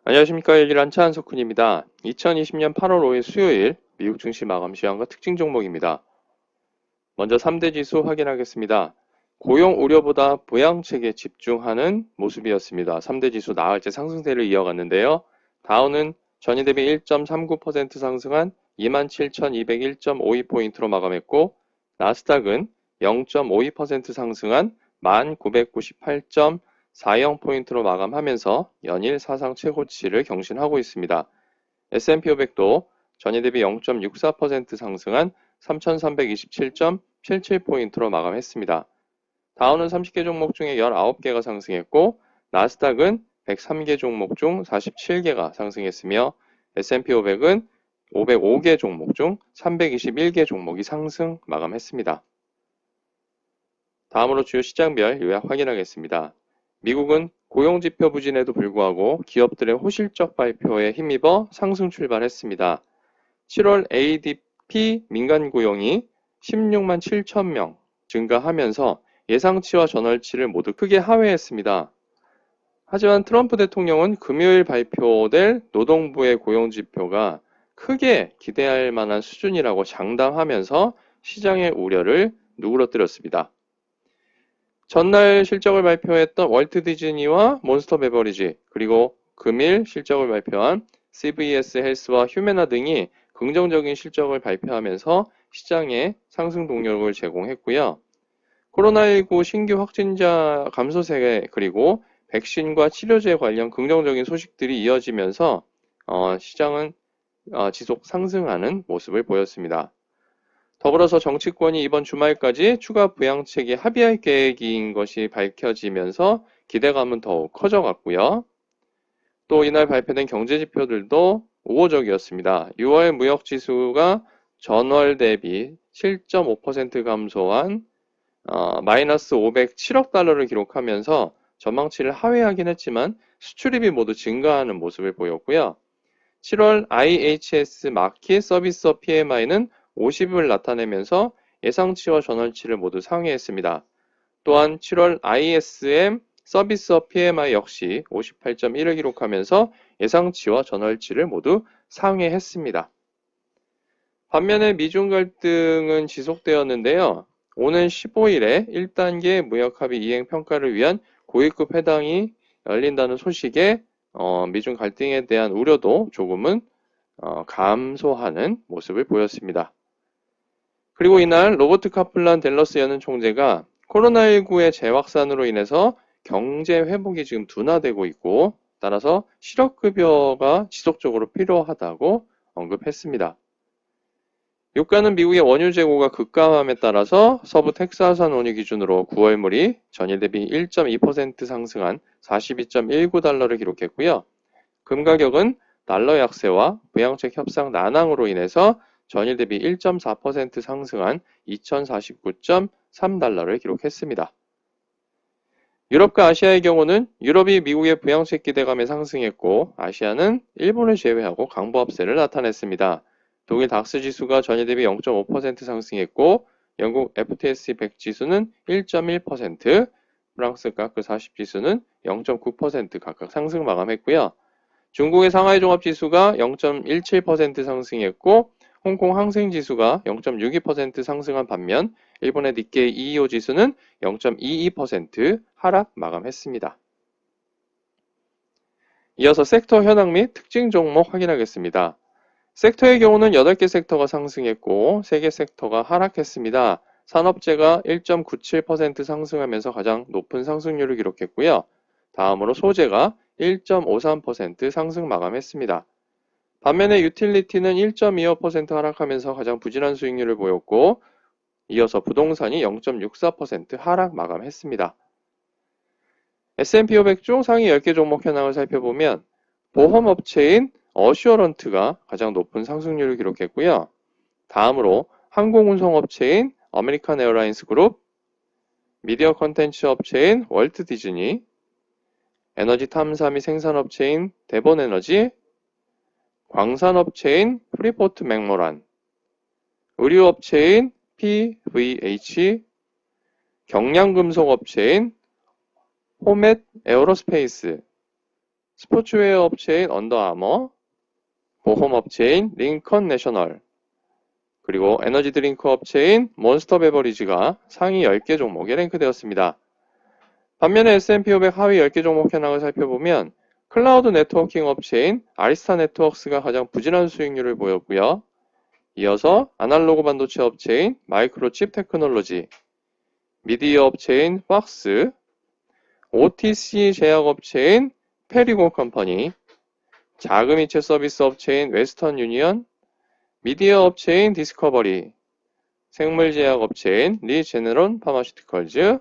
안녕하십니까. 일기란차 한석훈입니다. 2020년 8월 5일 수요일 미국 증시 마감 시황과 특징 종목입니다. 먼저 3대 지수 확인하겠습니다. 고용 우려보다 부양책에 집중하는 모습이었습니다. 3대 지수 나흘째 상승세를 이어갔는데요. 다우는 전일 대비 1.39% 상승한 27,201.52포인트로 마감했고, 나스닥은 0.52% 상승한 1998.40포인트로 마감하면서 연일 사상 최고치를 경신하고 있습니다. S&P 500도 전일 대비 0.64% 상승한 3,327.77포인트로 마감했습니다. 다우는 30개 종목 중에 19개가 상승했고, 나스닥은 103개 종목 중 47개가 상승했으며, S&P 500은 505개 종목 중 321개 종목이 상승 마감했습니다. 다음으로 주요 시장별 요약 확인하겠습니다. 미국은 고용지표 부진에도 불구하고 기업들의 호실적 발표에 힘입어 상승 출발했습니다. 7월 ADP 민간 고용이 16만 7천 명 증가하면서 예상치와 전월치를 모두 크게 하회했습니다. 하지만 트럼프 대통령은 금요일 발표될 노동부의 고용지표가 크게 기대할 만한 수준이라고 장담하면서 시장의 우려를 누그러뜨렸습니다. 전날 실적을 발표했던 월트 디즈니와 몬스터 베버리지, 그리고 금일 실적을 발표한 CVS 헬스와 휴메나 등이 긍정적인 실적을 발표하면서 시장에 상승 동력을 제공했고요. 코로나19 신규 확진자 감소세, 그리고 백신과 치료제 관련 긍정적인 소식들이 이어지면서 시장은 지속 상승하는 모습을 보였습니다. 더불어서 정치권이 이번 주말까지 추가 부양책에 합의할 계획인 것이 밝혀지면서 기대감은 더욱 커져갔고요. 또 이날 발표된 경제지표들도 우호적이었습니다. 6월 무역지수가 전월 대비 7.5% 감소한 마이너스 507억 달러를 기록하면서 전망치를 하회하긴 했지만 수출입이 모두 증가하는 모습을 보였고요. 7월 IHS 마켓 서비스업 PMI는 50을 나타내면서 예상치와 전월치를 모두 상회했습니다. 또한 7월 ISM 서비스업 PMI 역시 58.1을 기록하면서 예상치와 전월치를 모두 상회했습니다. 반면에 미중 갈등은 지속되었는데요. 오는 15일에 1단계 무역합의 이행 평가를 위한 고위급 회담이 열린다는 소식에 미중 갈등에 대한 우려도 조금은 감소하는 모습을 보였습니다. 그리고 이날 로버트 카플란 댈러스 연은 총재가 코로나19의 재확산으로 인해서 경제 회복이 지금 둔화되고 있고, 따라서 실업급여가 지속적으로 필요하다고 언급했습니다. 유가는 미국의 원유 재고가 급감함에 따라서 서부 텍사스산 원유 기준으로 9월물이 전일 대비 1.2% 상승한 42.19달러를 기록했고요. 금 가격은 달러 약세와 부양책 협상 난항으로 인해서 전일 대비 1.4% 상승한 2049.3달러를 기록했습니다. 유럽과 아시아의 경우는 유럽이 미국의 부양책 기대감에 상승했고, 아시아는 일본을 제외하고 강보합세를 나타냈습니다. 독일 닥스 지수가 전일 대비 0.5% 상승했고, 영국 FTSE 100 지수는 1.1%, 프랑스 카크 40 지수는 0.9% 각각 상승 마감했고요. 중국의 상하이 종합지수가 0.17% 상승했고, 홍콩 항생지수가 0.62% 상승한 반면 일본의 니케이 225 지수는 0.22% 하락 마감했습니다. 이어서 섹터 현황 및 특징 종목 확인하겠습니다. 섹터의 경우는 8개 섹터가 상승했고 3개 섹터가 하락했습니다. 산업재가 1.97% 상승하면서 가장 높은 상승률을 기록했고요. 다음으로 소재가 1.53% 상승 마감했습니다. 반면에 유틸리티는 1.25% 하락하면서 가장 부진한 수익률을 보였고, 이어서 부동산이 0.64% 하락 마감했습니다. S&P 500 중 상위 10개 종목 현황을 살펴보면 보험업체인 어슈어런트가 가장 높은 상승률을 기록했고요. 다음으로 항공운송업체인 아메리칸 에어라인스 그룹, 미디어 컨텐츠 업체인 월트 디즈니, 에너지 탐사 및 생산업체인 데본에너지, 광산업체인 프리포트 맥모란, 의류업체인 PVH, 경량금속업체인 호멧 에어로스페이스, 스포츠웨어 업체인 언더아머, 보험 업체인 링컨 내셔널, 그리고 에너지 드링크 업체인 몬스터 베버리지가 상위 10개 종목에 랭크되었습니다. 반면에 S&P 500 하위 10개 종목 현황을 살펴보면 클라우드 네트워킹 업체인 아리스타 네트워크스가 가장 부진한 수익률을 보였고요. 이어서 아날로그 반도체 업체인 마이크로칩 테크놀로지, 미디어 업체인 박스, OTC 제약 업체인 페리곤 컴퍼니, 자금이체 서비스 업체인 웨스턴 유니언, 미디어 업체인 디스커버리, 생물제약 업체인 리제네론 파마시티컬즈,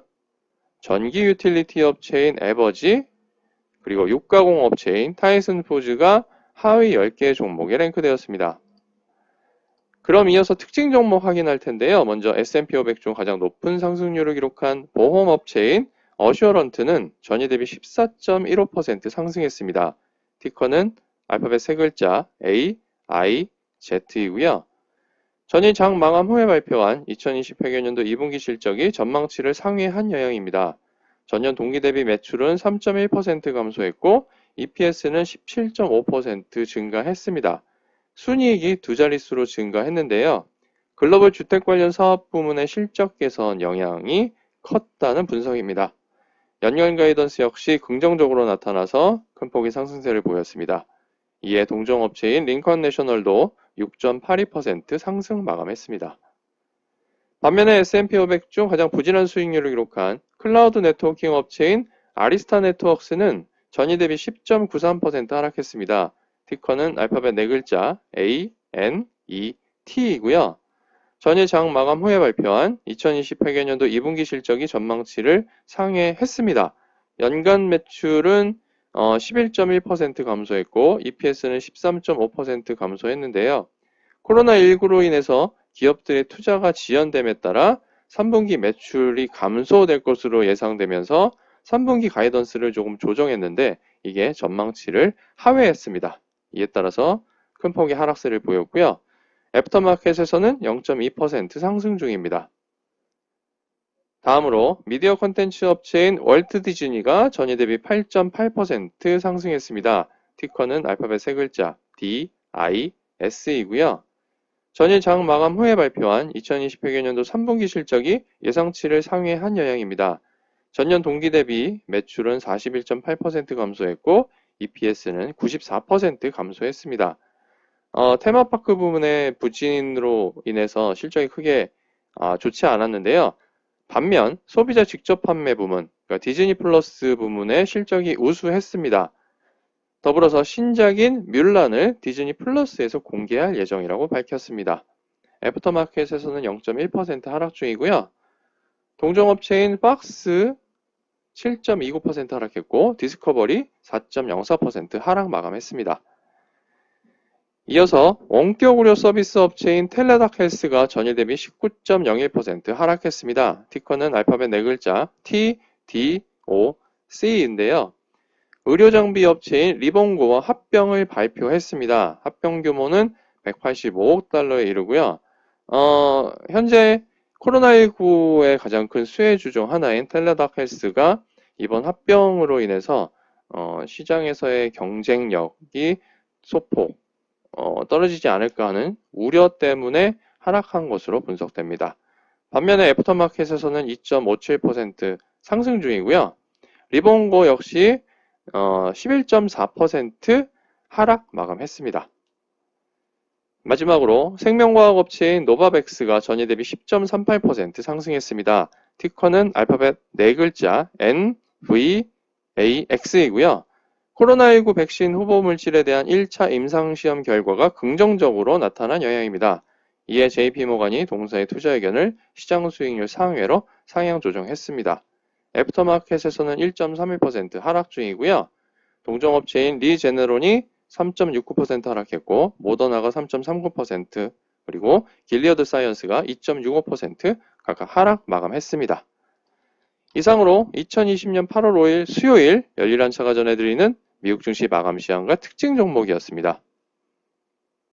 전기 유틸리티 업체인 에버지, 그리고 육가공 업체인 타이슨 푸즈가 하위 10개 종목에 랭크되었습니다. 그럼 이어서 특징 종목 확인할 텐데요. 먼저 S&P 500 중 가장 높은 상승률을 기록한 보험 업체인 어슈어런트는 전일 대비 14.15% 상승했습니다. 티커는 알파벳 세 글자 A, I, Z이고요. 전일 장 마감 후에 발표한 2020 회계연도 2분기 실적이 전망치를 상회한 영향입니다. 전년 동기 대비 매출은 3.1% 감소했고 EPS는 17.5% 증가했습니다. 순이익이 두 자릿수로 증가했는데요. 글로벌 주택 관련 사업 부문의 실적 개선 영향이 컸다는 분석입니다. 연간 가이던스 역시 긍정적으로 나타나서 큰 폭의 상승세를 보였습니다. 이에 동종업체인 링컨 내셔널도 6.82% 상승 마감했습니다. 반면에 S&P 500 중 가장 부진한 수익률을 기록한 클라우드 네트워킹 업체인 아리스타 네트워크스는 전일 대비 10.93% 하락했습니다. 티커는 알파벳 네 글자 A, N, E, T이고요. 전일 장 마감 후에 발표한 2020 회계연도 2분기 실적이 전망치를 상회했습니다. 연간 매출은 11.1% 감소했고 EPS는 13.5% 감소했는데요. 코로나19로 인해서 기업들의 투자가 지연됨에 따라 3분기 매출이 감소될 것으로 예상되면서 3분기 가이던스를 조금 조정했는데 이게 전망치를 하회했습니다. 이에 따라서 큰 폭의 하락세를 보였고요. 애프터마켓에서는 0.2% 상승 중입니다. 다음으로 미디어 콘텐츠 업체인 월트 디즈니가 전일 대비 8.8% 상승했습니다. 티커는 알파벳 세 글자 D, I, S이고요. 전일 장 마감 후에 발표한 2020 회계연도 3분기 실적이 예상치를 상회한 영향입니다. 전년 동기 대비 매출은 41.8% 감소했고 EPS는 94% 감소했습니다. 테마파크 부문의 부진으로 인해서 실적이 크게 좋지 않았는데요. 반면 소비자 직접 판매 부문, 그러니까 디즈니 플러스 부문의 실적이 우수했습니다. 더불어서 신작인 뮬란을 디즈니 플러스에서 공개할 예정이라고 밝혔습니다. 애프터마켓에서는 0.1% 하락 중이고요. 동종업체인 박스 7.29% 하락했고 디스커버리 4.04% 하락 마감했습니다. 이어서 원격 의료 서비스 업체인 텔레닥 헬스가 전일 대비 19.01% 하락했습니다. 티커는 알파벳 네 글자 T, D, O, C인데요. 의료장비 업체인 리본고와 합병을 발표했습니다. 합병 규모는 185억 달러에 이르고요. 현재 코로나19의 가장 큰 수혜주 중 하나인 텔레닥 헬스가 이번 합병으로 인해서 시장에서의 경쟁력이 소폭 떨어지지 않을까 하는 우려 때문에 하락한 것으로 분석됩니다. 반면에 애프터마켓에서는 2.57% 상승 중이고요. 리본고 역시 11.4% 하락 마감했습니다. 마지막으로 생명과학 업체인 노바백스가 전일 대비 10.38% 상승했습니다. 티커는 알파벳 네 글자 NVAX이고요. 코로나19 백신 후보 물질에 대한 1차 임상시험 결과가 긍정적으로 나타난 영향입니다. 이에 JP모간이 동사의 투자 의견을 시장 수익률 상회로 상향 조정했습니다. 애프터마켓에서는 1.31% 하락 중이고요. 동종업체인 리제네론이 3.69% 하락했고 모더나가 3.39% 그리고 길리어드 사이언스가 2.65% 각각 하락 마감했습니다. 이상으로 2020년 8월 5일 수요일 열일한 차가 전해드리는 미국 증시 마감 시황과 특징 종목이었습니다.